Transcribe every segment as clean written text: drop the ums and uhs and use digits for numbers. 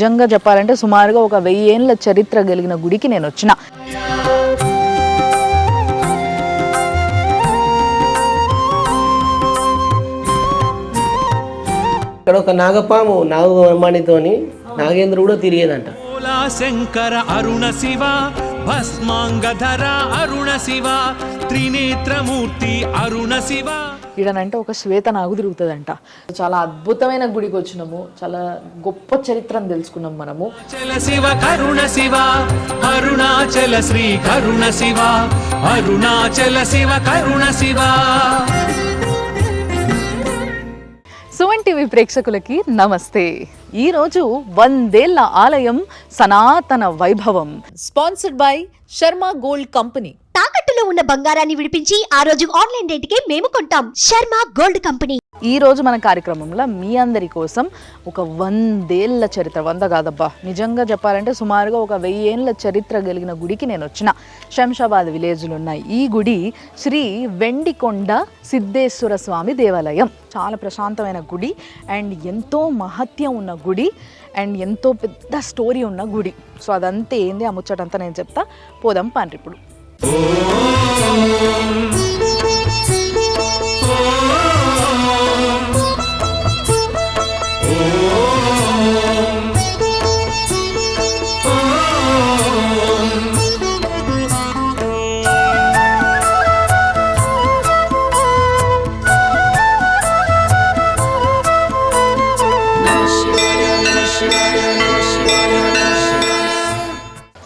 నిజంగా చెప్పాలంటే సుమారుగా ఒక 1000 ఏళ్ల చరిత్ర కలిగిన గుడికి నేను వచ్చిన. ఇక్కడ ఒక నాగపాము నాగమణితోని నాగేంద్రుడు కూడా తిరిగేదంట. శంకర అరుణ శివ భస్మాంగధర అరుణ శివ త్రినేత్రమూర్తి అరుణ శివ. ఈడనంటే ఒక శ్వేత నాగు తిరుగుతుందంట. చాలా అద్భుతమైన గుడికి వచ్చినాము, చాలా గొప్ప చరిత్రను తెలుసుకున్నాం మనము. శివ కరుణ శివ అరుణాచల శ్రీ కరుణ శివ అరుణాచల శివ కరుణ శివ. సుమన్ టీవీ ప్రేక్షకులకి నమస్తే. ఈరోజు 100 ఏళ్ల ఆలయం సనాతన వైభవం. Sponsored by Sharma gold company. తాకట్టులో ఉన్న బంగారాన్ని విడిపించి ఆ రోజు ఆన్లైన్ రేటుకే మేము కొంటాం. Sharma gold company. ఈ రోజు మన కార్యక్రమంలో మీ అందరి కోసం ఒక 100 ఏళ్ల చరిత్ర, 100 కాదబ్బా, నిజంగా చెప్పాలంటే సుమారుగా ఒక 1000 ఏళ్ల చరిత్ర కలిగిన గుడికి నేను వచ్చిన. శంషాబాద్ విలేజ్లో ఉన్నాయి ఈ గుడి. శ్రీ వెండికొండ సిద్ధేశ్వర స్వామి దేవాలయం. చాలా ప్రశాంతమైన గుడి అండ్ ఎంతో మహత్యం ఉన్న గుడి అండ్ ఎంతో పెద్ద స్టోరీ ఉన్న గుడి. సో అదంతా ఏంది, ఆ ముచ్చటంతా నేను చెప్తా. పోదాం పండ్రి ఇప్పుడు.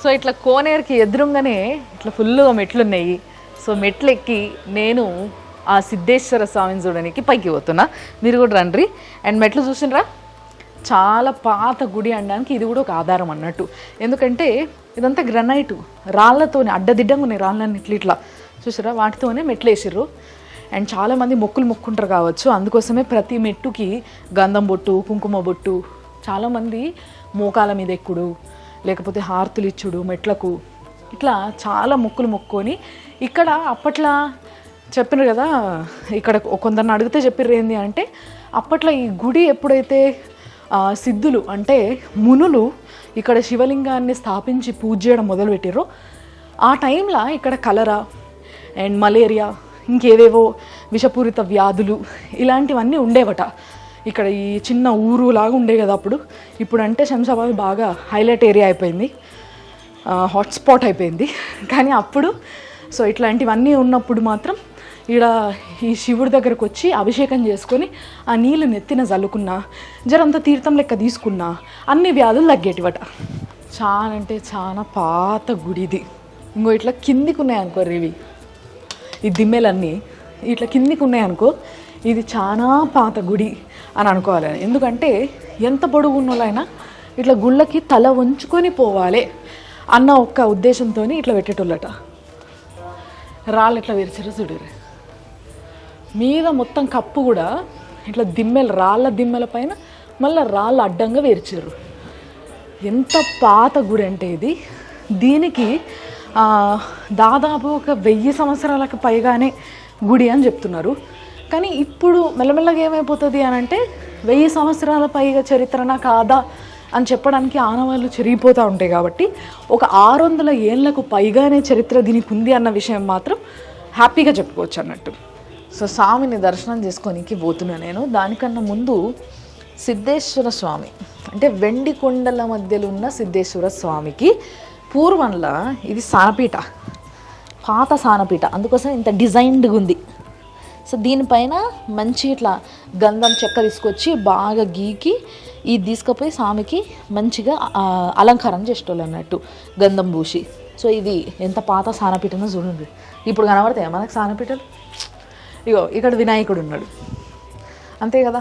సో ఇట్లా కోనేరుకి ఎదురుగానే ఇట్లా ఫుల్గా మెట్లు ఉన్నాయి. సో మెట్లు ఎక్కి నేను ఆ సిద్ధేశ్వర స్వామిని చూడడానికి పైకి పోతున్నా. మీరు కూడా రండి. అండ్ మెట్లు చూసినరా, చాలా పాత గుడి అనడానికి ఇది కూడా ఒక ఆధారం అన్నట్టు. ఎందుకంటే ఇదంతా గ్రనైటు రాళ్లతోనే అడ్డదిడ్డంగా ఉన్నాయి. రాళ్ళని ఇట్లా ఇట్లా చూసారా, వాటితోనే మెట్లు వేసిర్రు. అండ్ చాలామంది మొక్కులు మొక్కుంటారు కావచ్చు, అందుకోసమే ప్రతి మెట్టుకి గంధం బొట్టు, కుంకుమ బొట్టు, చాలామంది మోకాల మీద ఎక్కుడు, లేకపోతే హారతులు ఇచ్చుడు మెట్లకు, ఇట్లా చాలా మొక్కులు మొక్కుకొని ఇక్కడ అప్పట్లో చెప్పినారు కదా. ఇక్కడ కొందరిని అడిగితే చెప్పిర్రు ఏంది అంటే, అప్పట్లో ఈ గుడి ఎప్పుడైతే సిద్ధులు అంటే మునులు ఇక్కడ శివలింగాన్ని స్థాపించి పూజ చేయడం మొదలుపెట్టారో ఆ టైంలో ఇక్కడ కలరా అండ్ మలేరియా ఇంకేవేవో విషపూరిత వ్యాధులు ఇలాంటివన్నీ ఉండేవట. ఇక్కడ ఈ చిన్న ఊరు లాగా ఉండే కదా అప్పుడు. ఇప్పుడు అంటే శంషాబాద్ బాగా హైలైట్ ఏరియా అయిపోయింది, హాట్స్పాట్ అయిపోయింది. కానీ అప్పుడు సో ఇట్లాంటివన్నీ ఉన్నప్పుడు మాత్రం ఈడ ఈ శివుడి దగ్గరకు వచ్చి అభిషేకం చేసుకొని ఆ నీళ్ళు నెత్తిన చల్లుకున్నా, జరంతా తీర్థం లెక్క తీసుకున్నా అన్ని వ్యాధులు తగ్గేటివట. చాలా అంటే చాలా పాత గుడి ఇది. ఇంకో ఇట్లా కిందికి ఉన్నాయనుకో ఇవి, ఈ దిమ్మెలన్నీ ఇట్లా కిందికి ఉన్నాయనుకో, ఇది చాలా పాత గుడి అని అనుకోవాలి. ఎందుకంటే ఎంత పొడుగు ఉన్నోళ్ళైనా ఇట్లా గుళ్ళకి తల వంచుకొని పోవాలి అన్న ఒక్క ఉద్దేశంతో ఇట్లా పెట్టేటోళ్ళట. రాళ్ళు ఇట్లా విరిచారు చూడరు. మీద మొత్తం కప్పు కూడా ఇట్లా దిమ్మెలు, రాళ్ళ దిమ్మెల పైన మళ్ళీ రాళ్ళు అడ్డంగా విరిచారు. ఎంత పాత గుడి అంటే ఇది. దీనికి దాదాపు ఒక 1000 సంవత్సరాలకు పైగానే గుడి అని చెప్తున్నారు. కానీ ఇప్పుడు మెల్లమెల్లగా ఏమైపోతుంది అని అంటే 1000 సంవత్సరాల పైగా చరిత్రనా కాదా అని చెప్పడానికి ఆనవాళ్ళు చెరిగిపోతూ ఉంటాయి. కాబట్టి ఒక 600 ఏళ్లకు పైగానే చరిత్ర దీనికి ఉంది అన్న విషయం మాత్రం హ్యాపీగా చెప్పుకోవచ్చు అన్నట్టు. సో స్వామిని దర్శనం చేసుకోనికి పోతున్నా నేను. దానికన్నా ముందు సిద్ధేశ్వర స్వామి అంటే వెండి కొండల మధ్యలో ఉన్న సిద్ధేశ్వర స్వామికి పూర్వంలో ఇది సానపీట, పాత సానపీట, అందుకోసం ఇంత డిజైన్డ్గా ఉంది. సో దీనిపైన మంచి ఇట్లా గంధం చెక్క తీసుకొచ్చి బాగా గీకి ఇది తీసుకుపోయి స్వామికి మంచిగా అలంకారం చేసేటోళ్ళు అన్నట్టు, గంధం పూసి. సో ఇది ఎంత పాత సానపీటనో చూడండి. ఇప్పుడు కనబడతాయి మనకు సానపీటలు. ఇగో ఇక్కడ వినాయకుడు ఉన్నాడు అంతే కదా,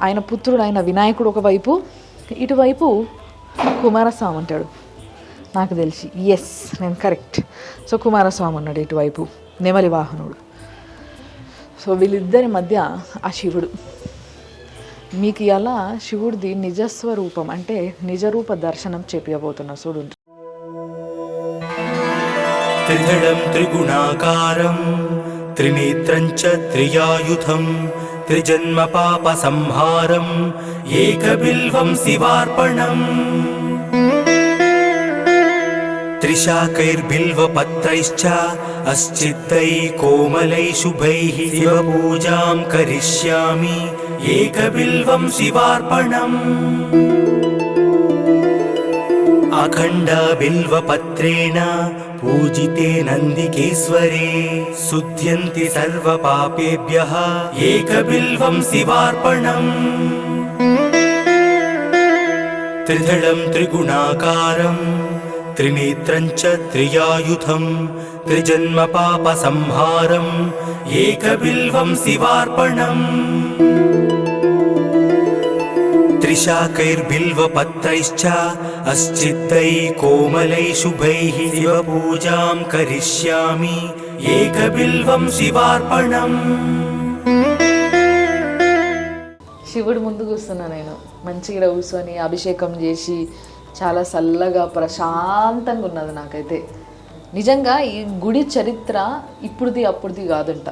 ఆయన పుత్రుడు అయిన వినాయకుడు ఒకవైపు, ఇటువైపు కుమారస్వామి ఉంటాడు నాకు తెలిసి. ఎస్, నేను కరెక్ట్. సో కుమారస్వామి ఉన్నాడు ఇటువైపు, నెమలి వాహనుడు. సో వీళ్ళిద్దరి మధ్య ఆ శివుడు. మీకు ఇలా శివుడిది నిజస్వరూపం అంటే నిజరూప దర్శనం చేపియబోతున్నా చూడండి. త్రిదళం త్రిగుణాకారం త్రినేత్రం చ త్రియాయుధం త్రిజన్మ పాప సంహారం ఏకబిల్వం శివార్పణం. त्रिशाकैर्बिल्वपत्रैश्च अस्चित्तैः कोमलैः शुभैः शिवपूजां करिष्यामि एकबिल्वं शिवार्पणम् अखण्डबिल्वपत्रेण पूजिते नन्दिकेश्वरे शुध्यन्ति सर्वपापेभ्यः एकबिल्वं शिवार्पणम् त्रिदलं त्रिगुणाकारं त्रिनेत्रं च त्रियायुधं त्रिजन्मपापसंहारम् एकबिल्वं शिवार्पणम् त्रिशाकैर्बिल्वपत्रैश्च अस्चित्तैः कोमलैः शुभैः शिवपूजां करिष्यामि एकबिल्वं शिवार्पणम् శివుడు ముందు కూర్చున్నా నేను మంచిగా కూర్చొని అభిషేకం చేసి చాలా చల్లగా ప్రశాంతంగా ఉన్నది నాకైతే. నిజంగా ఈ గుడి చరిత్ర ఇప్పుడుది అప్పుడుది కాదంట,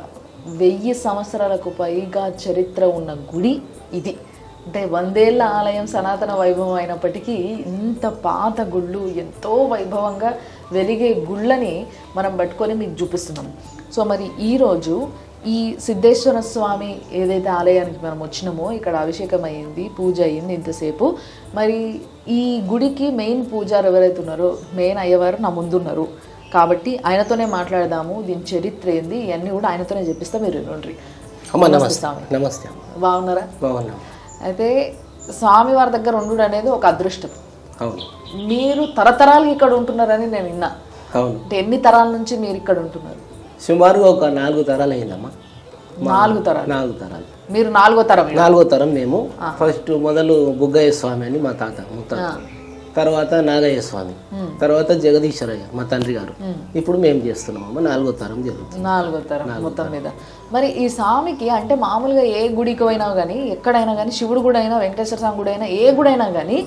1000 సంవత్సరాలకు పైగా చరిత్ర ఉన్న గుడి ఇది. అంటే 100 ఏళ్ళ ఆలయం సనాతన వైభవం అయినప్పటికీ ఇంత పాత గుళ్ళు ఎంతో వైభవంగా వెలిగే గుళ్ళని మనం పట్టుకొని మీకు చూపిస్తున్నాం. సో మరి ఈరోజు ఈ సిద్ధేశ్వర స్వామి ఏదైతే ఆలయానికి మనం వచ్చినామో ఇక్కడ అభిషేకం అయ్యింది, పూజ అయ్యింది ఇంతసేపు. మరి ఈ గుడికి మెయిన్ పూజారు ఎవరైతే ఉన్నారో, మెయిన్ అయ్యవారు నా ముందున్నారు కాబట్టి ఆయనతోనే మాట్లాడదాము. దీని చరిత్ర ఏంది ఇవన్నీ కూడా ఆయనతోనే చెప్పిస్తా, మీరు వినండి. నమస్తే. నమస్తే. బాగున్నారా? బాగున్నాం. అయితే స్వామి వారి దగ్గర ఉండు అనేది ఒక అదృష్టం. అవును. మీరు తరతరాలు ఇక్కడ ఉంటున్నారని నేను విన్నా. అవును. అంటే ఎన్ని తరాల నుంచి మీరు ఇక్కడ ఉంటున్నారు? సుమారుగా ఒక 4 తరాలు అయిందమ్మా. 4 తరాలు? 4 తరాలు. మీరు 4వ తరం? 4వ తరం మేము. ఫస్ట్ మొదలు బుగ్గయ్య స్వామి అని మా తాత ముత్తాత, తర్వాత నాగయ్య స్వామి, తర్వాత జగదీశ్వరయ్య మా తండ్రి గారు. ఇప్పుడు మేము చేస్తున్నామమ్మా. 4వ తరం జరుగుతుంది. 4వ తరం మొత్తం మీద. మరి ఈ స్వామికి అంటే మామూలుగా ఏ గుడికి అయినా కానీ, ఎక్కడైనా కానీ, శివుడు గుడి అయినా, వెంకటేశ్వర స్వామి గుడి అయినా, ఏ గుడి అయినా కానీ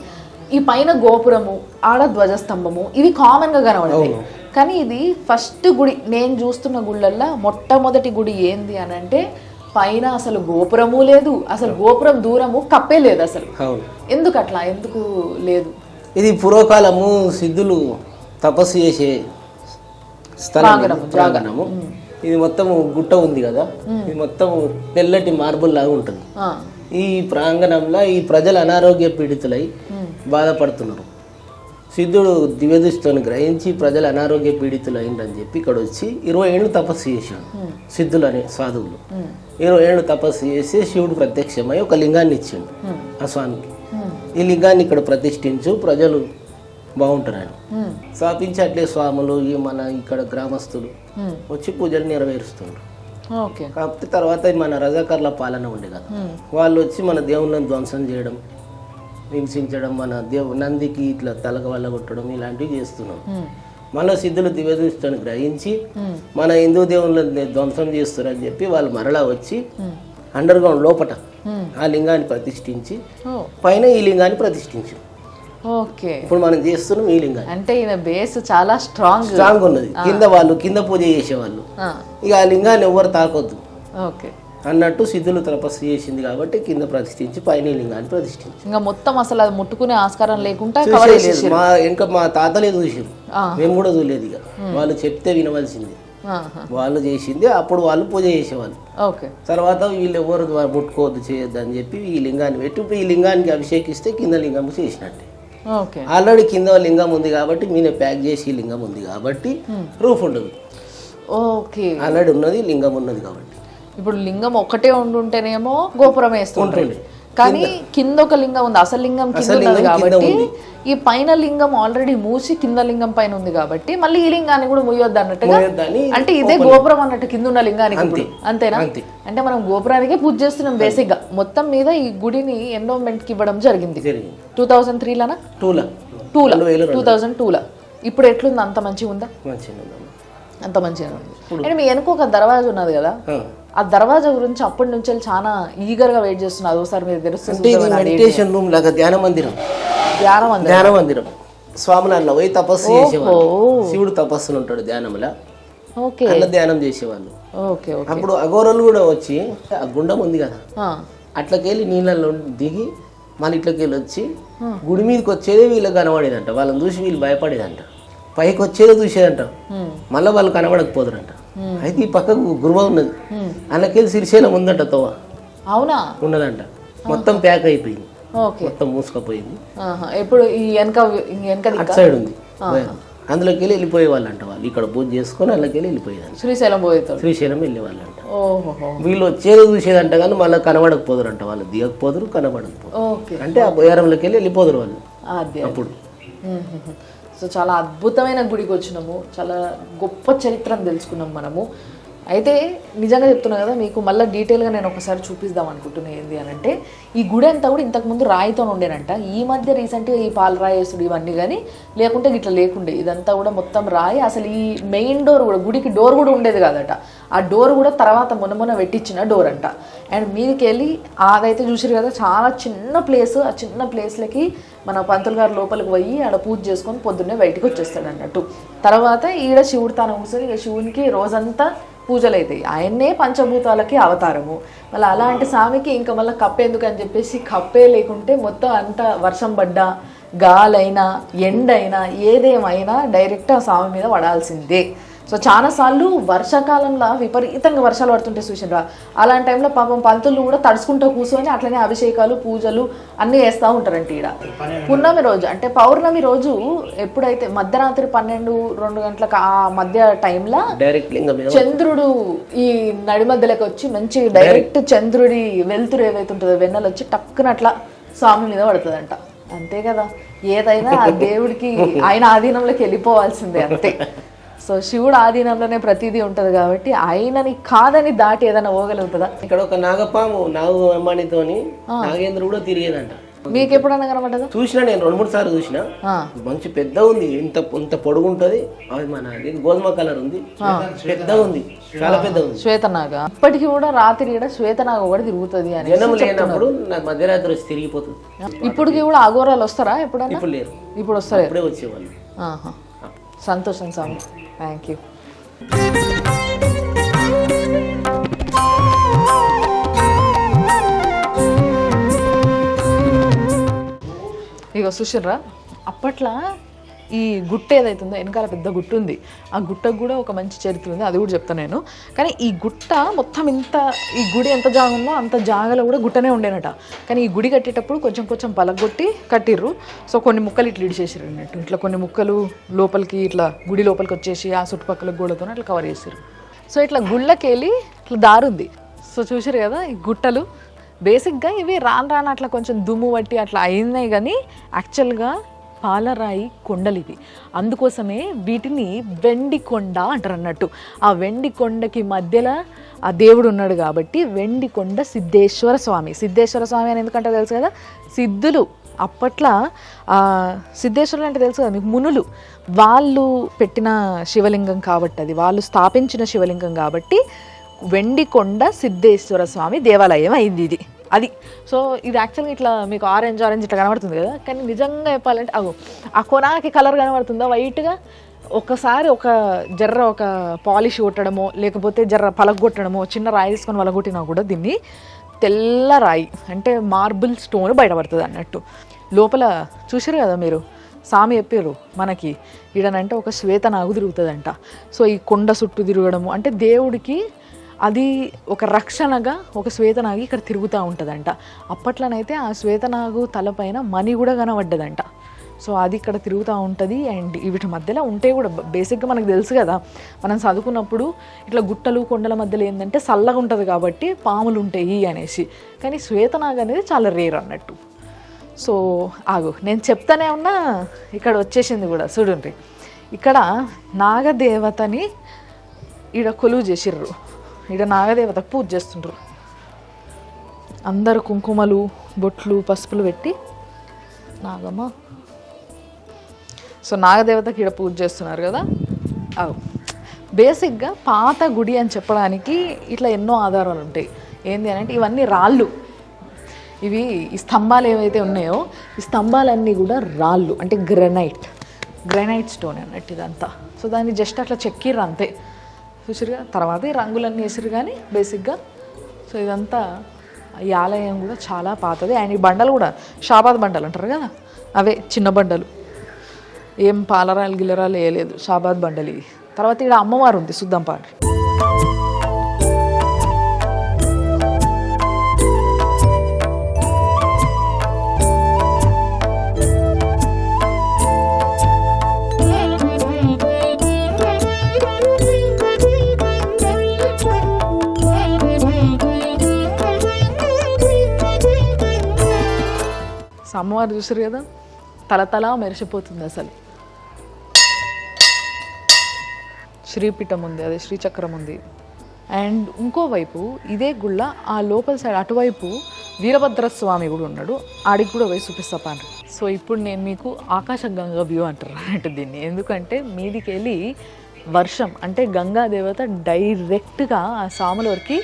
ఈ పైన గోపురము, ఆడ ధ్వజస్తంభము ఇవి కామన్గా కనబడతాయి. కానీ ఇది ఫస్ట్ గుడి నేను చూస్తున్న గుళ్ళల్లో మొట్టమొదటి గుడి ఏంది అని అంటే పైన అసలు గోపురము లేదు, అసలు గోపురం దూరము కప్పే లేదు అసలు. ఎందుకు అట్లా, ఎందుకు లేదు? ఇది పూర్వకాలము సిద్ధులు తపస్సు చేసే ప్రాంగణము. ఇది మొత్తం గుట్ట ఉంది కదా, ఇది మొత్తం తెల్లటి మార్బుల్ లాగా ఉంటుంది. ఈ ప్రాంగణంలో ఈ ప్రజలు అనారోగ్య పీడితులై బాధపడుతున్నారు. సిద్ధుడు దివ్యదృష్టిని గ్రహించి ప్రజలు అనారోగ్య పీడితులు అయిందని చెప్పి ఇక్కడ వచ్చి 20 ఏళ్ళు తపస్సు చేశాడు. సిద్ధులు అనే సాధువులు 20 ఏళ్ళు తపస్సు చేసి శివుడు ప్రత్యక్షమై ఒక లింగాన్ని ఇచ్చిండు ఆ స్వామికి. ఈ లింగాన్ని ఇక్కడ ప్రతిష్ఠించు, ప్రజలు బాగుంటారని స్థాపించి అట్లే స్వాములు మన ఇక్కడ గ్రామస్తులు వచ్చి పూజలు నెరవేరుస్తున్నారు. కాకపోతే తర్వాత మన రజాకర్ల పాలన ఉండే కదా, వాళ్ళు వచ్చి మన దేవుళ్ళని ధ్వంసం చేయడం, హింసించడం, మన నందికి ఇట్లా తలక వల్ల కొట్టడం ఇలాంటివి చేస్తున్నాం. మళ్ళీ సిద్ధులు దివ్యదృష్టిని గ్రహించి మన హిందూ దేవుళ్ళని ధ్వంసం చేస్తారని చెప్పి వాళ్ళు మరలా వచ్చి అండర్ గ్రౌండ్ లోపట ఆ లింగాన్ని ప్రతిష్ఠించి పైన ఈ లింగాన్ని ప్రతిష్ఠించు. ఓకే, ఇప్పుడు మనం చేస్తున్నాం ఈ లింగాన్ని. అంటే ఈయన బేస్ చాలా స్ట్రాంగ్ ఉన్నది. కింద వాళ్ళు కింద పూజ చేసేవాళ్ళు, ఇక ఆ లింగాన్ని ఎవరు తాకొద్దు అన్నట్టు సిద్ధులు తపస్సు చేసింది కాబట్టి కింద ప్రతిష్ఠించి పైన లింగాన్ని ప్రతిష్ఠించి ఇంకా మొత్తం అసలు అది ముట్టుకునే ఆస్కారం లేకుండా ఇంకా మా తాతలే చూసారు, మేము కూడా చూడలేదు. ఇక వాళ్ళు చెప్తే వినవలసింది, వాళ్ళు చేసింది. అప్పుడు వాళ్ళు పూజ చేసేవాళ్ళు. తర్వాత వీళ్ళు ఎవరు ముట్టుకోవద్దు చేయొద్దు అని చెప్పి ఈ లింగాన్ని పెట్టి ఇప్పుడు ఈ లింగానికి అభిషేకిస్తే కింద లింగం చేసినట్టే. ఆల్రెడీ కింద లింగం ఉంది కాబట్టి మీనే ప్యాక్ చేసి లింగం ఉంది కాబట్టి రూఫ్ ఉండదు. ఆల్రెడీ ఉన్నది లింగం ఉన్నది కాబట్టి ఇప్పుడు లింగం ఒకటే ఉండుంటేనేమో గోపురం వేస్తుంటుంది, కానీ కింద ఒక లింగం ఉంది, అసలు లింగం కింద ఉన్నది కాబట్టి ఈ పైన లింగం ఆల్రెడీ మూసి కింద లింగం పైన ఉంది కాబట్టి మళ్ళీ ఈ లింగాన్ని కూడా ముయ్యొద్దు అన్నట్టుగా, అంటే ఇదే గోపురం అన్నట్టు కింద ఉన్న లింగానికి ఇప్పుడు అంతేనా? అంటే మనం గోపురానికే పూజ చేస్తున్నాం బేసిక్ గా. మొత్తం మీద ఈ గుడిని ఎండోమెంట్ కి ఇవ్వడం జరిగింది 2003లోనా 2002లో. ఇప్పుడు ఎట్లుంది? అంత మంచిగా ఉందా? అంత మంచిగా ఉంది. అంటే మీ వెనుక ఒక దర్వాజా ఉన్నది కదా, ఆ దర్వాజా గురించి అప్పటి నుంచి చాలా ఈగర్ గా వెయిట్ చేస్తున్నారు. ఒకసారి మీరు తెలుస్తుంది మెడిటేషన్ రూమ్ లాగా ధ్యాన మందిరం స్వాములు అట్లా పోయి తపస్సు చేసేవాళ్ళు. శివుడు తపస్సులు ఉంటాడు ధ్యానంలో, అట్లా ధ్యానం చేసేవాళ్ళు. అప్పుడు అఘోరలు కూడా వచ్చి ఆ గుండం ఉంది కదా అట్లకెళ్ళి నీళ్ళలో దిగి మళ్ళీ ఇట్లకెళ్ళి వచ్చి గుడి మీదకి వచ్చేది వీళ్ళకి కనబడేదంట. వాళ్ళని చూసి వీళ్ళు భయపడేదంట. పైకి వచ్చేది చూసేదంట, మళ్ళీ వాళ్ళు కనబడకపోదురంట. అయితే ఈ పక్కకు గురువ ఉన్నది, అందుకెళ్ళి శ్రీశైలం ఉందంట తోవ. అవునా? ఉన్నదంట, మొత్తం ప్యాక్ అయిపోయింది, ఓకే. మొత్తం మూసుకపోయింది. ఎప్పుడు ఈ వెనక అటు సైడ్ ఉంది, అందులోకి వెళ్ళి వెళ్ళిపోయే వాళ్ళంట. వాళ్ళు ఇక్కడ పూజ చేసుకొని అందులోకి వెళ్ళి వెళ్ళిపోయేదంట. శ్రీశైలం పోయేతాడు. శ్రీశైలం వెళ్ళే వాళ్ళంట. ఓహో. వీళ్ళు వచ్చేది చూసేదంట కానీ మళ్ళీ కనబడకపోదురంట. వాళ్ళు దిగకపోదురు, కనబడకపోదు. ఓకే. అంటే ఆ బొయ్యారంలోకి వెళ్ళి వెళ్ళిపోదురు వాళ్ళు అదే అప్పుడు. సో చాలా అద్భుతమైన గుడికి వచ్చినాము, చాలా గొప్ప చరిత్రను తెలుసుకున్నాం మనము. అయితే నిజంగా చెప్తున్నా కదా మీకు, మళ్ళీ డీటెయిల్గా నేను ఒకసారి చూపిద్దాం అనుకుంటున్నాను. ఏంది అని అంటే ఈ గుడి అంతా కూడా ఇంతకుముందు రాయితో ఉండేనంట. ఈ మధ్య రీసెంట్గా ఈ పాలరాయేసుడు ఇవన్నీ కానీ లేకుంటే ఇట్లా లేకుండే, ఇదంతా కూడా మొత్తం రాయి. అసలు ఈ మెయిన్ డోర్ కూడా, గుడికి డోర్ కూడా ఉండేది కాదట. ఆ డోర్ కూడా తర్వాత మొన్న పెట్టించిన డోర్ అంట. అండ్ మీదికి వెళ్ళి అదైతే చూసారు కదా, చాలా చిన్న ప్లేస్. ఆ చిన్న ప్లేస్లకి మన పంతులు గారు లోపలికి పోయి ఆడ పూజ చేసుకొని పొద్దున్నే బయటకు వచ్చేస్తాడు అన్నట్టు. తర్వాత ఈడ శివుడు తాను కూర్చొని ఇక శివునికి రోజంతా పూజలు అవుతాయి. ఆయన్నే పంచభూతాలకి అవతారము. మళ్ళీ అలాంటి స్వామికి ఇంకా మళ్ళీ కప్పేందుకు అని చెప్పేసి కప్పే లేకుంటే మొత్తం అంతా వర్షం పడ్డా, గాలైనా, ఎండైనా, ఏదేమైనా డైరెక్ట్ ఆ స్వామి మీద పడాల్సిందే. సో చాలాసార్లు వర్షాకాలంలో విపరీతంగా వర్షాలు పడుతుంటే చూసినరా, అలాంటి టైంలో పాపం పంతులు కూడా తడుచుకుంటూ కూర్చొని అట్లనే అభిషేకాలు, పూజలు అన్నీ వేస్తూ ఉంటారంట. ఈడ పున్నమి రోజు అంటే పౌర్ణమి రోజు ఎప్పుడైతే మధ్యరాత్రి 12-2 గంటలకు ఆ మధ్య టైంలో చంద్రుడు ఈ నడి మధ్యలోకి వచ్చి మంచి డైరెక్ట్ చంద్రుడి వెలుతురు ఏవైతే ఉంటుందో వెన్నెలు వచ్చి టక్కున అట్లా స్వామి మీద పడుతుందంట. అంతే కదా, ఏదైనా ఆ దేవుడికి ఆయన ఆధీనంలోకి వెళ్ళిపోవాల్సిందే అంతే. సో శివుడు ఆధీనంలోనే ప్రతిదీ ఉంటది కాబట్టి ఆయనని కాదని దాటి ఏదైనా పోగలుగుతుందా? ఇక్కడ ఒక నాగపాము నాగు అమ్మానితోని నాగేంద్ర కూడా తిరిగేదంట. మీకు ఎప్పుడన్నా కనబడ్డదా? చూసినా నేను 2-3 సార్లు చూసినా. మంచి పెద్ద ఉంది, ఇంత పొడుగు ఉంటది. అది మన గోధుమ కలర్ ఉంది, పెద్ద ఉంది, చాలా పెద్ద ఉంది. శ్వేతనాగ ఇప్పటికీ కూడా రాత్రి కూడా శ్వేతనాగ కూడా తిరుగుతుంది అని జనం లేనప్పుడు మధ్యరాత్రి వచ్చి తిరిగిపోతుంది. ఇప్పటికి కూడా అఘోరాలు వస్తారా ఎప్పుడన్నా? ఇప్పుడు లేరు, ఇప్పుడు వస్తారు, ఇప్పుడే వచ్చేవాళ్ళు. సంతోషం స్వామి, థ్యాంక్ యూ. ఇక చూసిర్రా, అప్పట్లో ఈ గుట్ట ఏదైతుందో వెనకాల పెద్ద గుట్ట ఉంది. ఆ గుట్టకు కూడా ఒక మంచి చరిత్ర ఉంది, అది కూడా చెప్తాను నేను. కానీ ఈ గుట్ట మొత్తం ఈ గుడి ఎంత జాగ ఉందో అంత జాగలో కూడా గుట్టనే ఉండేనట. కానీ ఈ గుడి కట్టేటప్పుడు కొంచెం పలగొట్టి కట్టిర్రు. సో కొన్ని ముక్కలు ఇట్లా ఇడిచేసారు అన్నట్టు. ఇట్లా కొన్ని ముక్కలు లోపలికి ఇట్లా గుడి లోపలికి వచ్చేసి ఆ చుట్టుపక్కల గోడతో అట్లా కవర్ చేసారు. సో ఇట్లా గుళ్ళకి వెళ్ళి ఇట్లా దారుంది. సో చూసారు కదా ఈ గుట్టలు. బేసిక్గా ఇవి రాను అట్లా కొంచెం దుమ్ము పట్టి అట్లా అయినాయి, కానీ యాక్చువల్గా పాలరాయి కొండలు ఇవి. అందుకోసమే వీటిని వెండి కొండ అంటారు అన్నట్టు. ఆ వెండి కొండకి మధ్యలో ఆ దేవుడు ఉన్నాడు కాబట్టి వెండి కొండ సిద్ధేశ్వర స్వామి. సిద్ధేశ్వర స్వామి అని ఎందుకంటే తెలుసు కదా, సిద్ధులు అప్పట్లో సిద్ధేశ్వరులు అంటే తెలుసు కదా మీకు, మునులు వాళ్ళు పెట్టిన శివలింగం కాబట్టి, అది వాళ్ళు స్థాపించిన శివలింగం కాబట్టి వెండి కొండ సిద్ధేశ్వర స్వామి దేవాలయం అయింది ఇది. అది సో ఇది యాక్చువల్గా ఇట్లా మీకు ఆరెంజ్ ఇట్లా కనబడుతుంది కదా, కానీ నిజంగా చెప్పాలంటే ఆ కొనాకి కలర్ కనబడుతుందా వైట్గా, ఒకసారి ఒక పాలిష్ కొట్టడమో లేకపోతే పలగొట్టడమో, చిన్న రాయి తీసుకొని పలగొట్టినా కూడా దీన్ని తెల్ల రాయి అంటే మార్బుల్ స్టోన్ బయటపడుతుంది అన్నట్టు. లోపల చూసారు కదా మీరు, స్వామి చెప్పారు మనకి ఈడనంటే ఒక శ్వేతనాగు తిరుగుతుందంట. సో ఈ కొండ చుట్టూ తిరగడము అంటే దేవుడికి అది ఒక రక్షణగా ఒక శ్వేతనాగి ఇక్కడ తిరుగుతూ ఉంటుందంట. అప్పట్లోనైతే ఆ శ్వేతనాగు తలపైన మణి కూడా కనబడ్డదంట. సో అది ఇక్కడ తిరుగుతూ ఉంటుంది. అండ్ వీటి మధ్యలో ఉంటే కూడా బేసిక్గా మనకు తెలుసు కదా, మనం చదువుకున్నప్పుడు ఇట్లా గుట్టలు కొండల మధ్యలో ఏంటంటే చల్లగా ఉంటుంది కాబట్టి పాములు ఉంటాయి అనేసి. కానీ శ్వేతనాగు అనేది చాలా రేర్ అన్నట్టు. సో నేను చెప్తానే ఉన్నా, ఇక్కడ వచ్చేసింది కూడా చూడండి. ఇక్కడ నాగదేవతని ఈడ కొలువు చేసిర్రు. ఈడ నాగదేవతకు పూజ చేస్తుండ్రు. అందరు కుంకుమలు, బొట్లు, పసుపులు పెట్టి నాగమ్మ. సో నాగదేవతకి ఈడ పూజ చేస్తున్నారు కదా. బేసిక్గా పాత గుడి అని చెప్పడానికి ఇట్లా ఎన్నో ఆధారాలు ఉంటాయి. ఏంటి అని అంటే ఇవన్నీ రాళ్ళు. ఇవి ఈ స్తంభాలు ఏవైతే ఉన్నాయో ఈ స్తంభాలన్నీ కూడా రాళ్ళు అంటే గ్రానైట్ స్టోన్ అన్నట్టు ఇదంతా. సో దాన్ని జస్ట్ అట్లా చెక్కిర్రు అంతే చూసిరుగా. తర్వాత ఈ రంగులన్నీ వేసిరు కానీ బేసిక్గా. సో ఇదంతా ఈ ఆలయం కూడా చాలా పాతది. అండ్ ఈ బండలు కూడా షాబాద్ బండలు అంటారు కదా, అవే చిన్న బండలు. ఏం పాలరాలు గిల్లరాలు వేయలేదు, షాబాద్ బండలి. తర్వాత ఇక్కడ అమ్మవారు ఉంది, చూద్దాం పాడు. అమ్మవారు చూసారు కదా, తలతలా మెరిసిపోతుంది అసలు. శ్రీపీఠం ఉంది, అదే శ్రీచక్రం ఉంది. అండ్ ఇంకోవైపు ఇదే గుళ్ళ ఆ లోపల సైడ్ అటువైపు వీరభద్రస్వామి కూడా ఉన్నాడు, ఆడికి కూడా పోయి చూపిస్తాను. సో ఇప్పుడు నేను మీకు ఆకాశగంగా వ్యూ అంటారు అంటే దీన్ని, ఎందుకంటే మీదికి వెళ్ళి వర్షం అంటే గంగా దేవత డైరెక్ట్గా ఆ సాములకి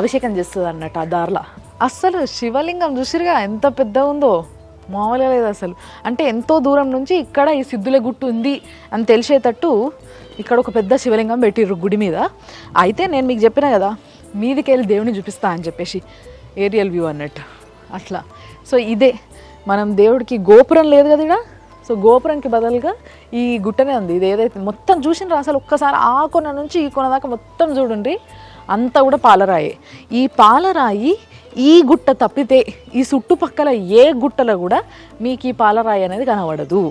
అభిషేకం చేస్తుంది అన్నట్టు ఆ దారిలో. అస్సలు శివలింగం చూసిరుగా ఎంత పెద్దగా ఉందో, మామూలుగా లేదు అసలు. అంటే ఎంతో దూరం నుంచి ఇక్కడ ఈ సిద్ధుల గుట్టు ఉంది అని తెలిసేటట్టు ఇక్కడ ఒక పెద్ద శివలింగం పెట్టిర్రు గుడి మీద. అయితే నేను మీకు చెప్పిన కదా మీదికి వెళ్ళి దేవుని చూపిస్తా అని చెప్పేసి, ఏరియల్ వ్యూ అన్నట్టు అట్లా. సో ఇదే మనం దేవుడికి గోపురం లేదు కదా ఇక్కడ, సో గోపురంకి బదులుగా ఈ గుట్టనే ఉంది. ఇది ఏదైతే మొత్తం చూసినరా అసలు ఒక్కసారి ఆ కొన నుంచి ఈ కొన దాకా మొత్తం చూడండి, అంతా కూడా పాలరాయి. ఈ పాలరాయి ఈ గుట్ట తప్పితే ఈ చుట్టుపక్కల ఏ గుట్టలో కూడా మీకు ఈ పాలరాయి అనేది కనబడదు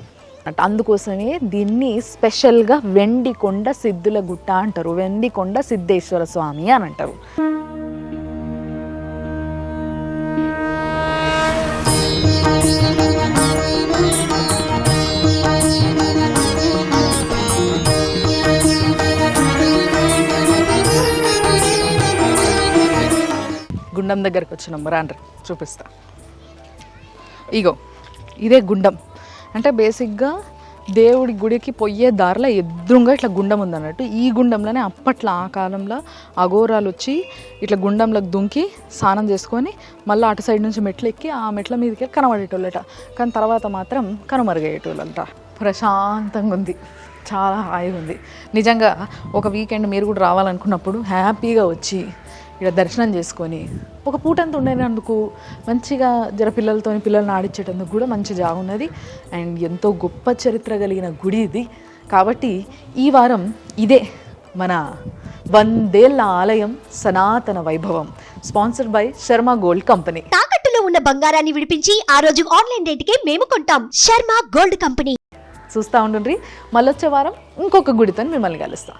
అంటే. అందుకోసమే దీన్ని స్పెషల్గా వెండికొండ సిద్ధుల గుట్ట అంటారు, వెండికొండ సిద్ధేశ్వర స్వామి అని అంటారు. గుండం దగ్గరికి వచ్చినాం, రాండ్రి చూపిస్తా. ఇగో ఇదే గుండం. అంటే బేసిక్గా దేవుడి గుడికి పోయే దారిలో ఎదురుగా ఇట్లా గుండం ఉందన్నట్టు. ఈ గుండంలోనే అప్పట్లో ఆ కాలంలో అఘోరాలు వచ్చి ఇట్లా గుండంలోకి దుంకి స్నానం చేసుకొని మళ్ళీ అటు సైడ్ నుంచి మెట్లు ఎక్కి ఆ మెట్ల మీదకి కనబడేటోళ్ళట. కానీ తర్వాత మాత్రం కనుమరుగయ్యేటోళ్ళంట. ప్రశాంతంగా ఉంది, చాలా హాయిగా ఉంది నిజంగా. ఒక వీకెండ్ మీరు కూడా రావాలనుకున్నప్పుడు హ్యాపీగా వచ్చి ఇక్కడ దర్శనం చేసుకొని ఒక పూటంతా ఉండేందుకు మంచిగా జర పిల్లల్ని ఆడించేటందుకు కూడా మంచి జాగా ఉన్నది. అండ్ ఎంతో గొప్ప చరిత్ర కలిగిన గుడి ఇది. కాబట్టి ఈ వారం ఇదే మన 100 ఏళ్ల ఆలయం సనాతన వైభవం, sponsored by Sharma gold company. తాకట్టులో ఉన్న బంగారాన్ని విడిపించి ఆ రోజు ఆన్లైన్ రేటుకే మేము కొంటాం. Sharma gold company. చూస్తూ ఉండండి, మళ్ళొచ్చే వారం ఇంకొక గుడితో మిమ్మల్ని కలుస్తాం.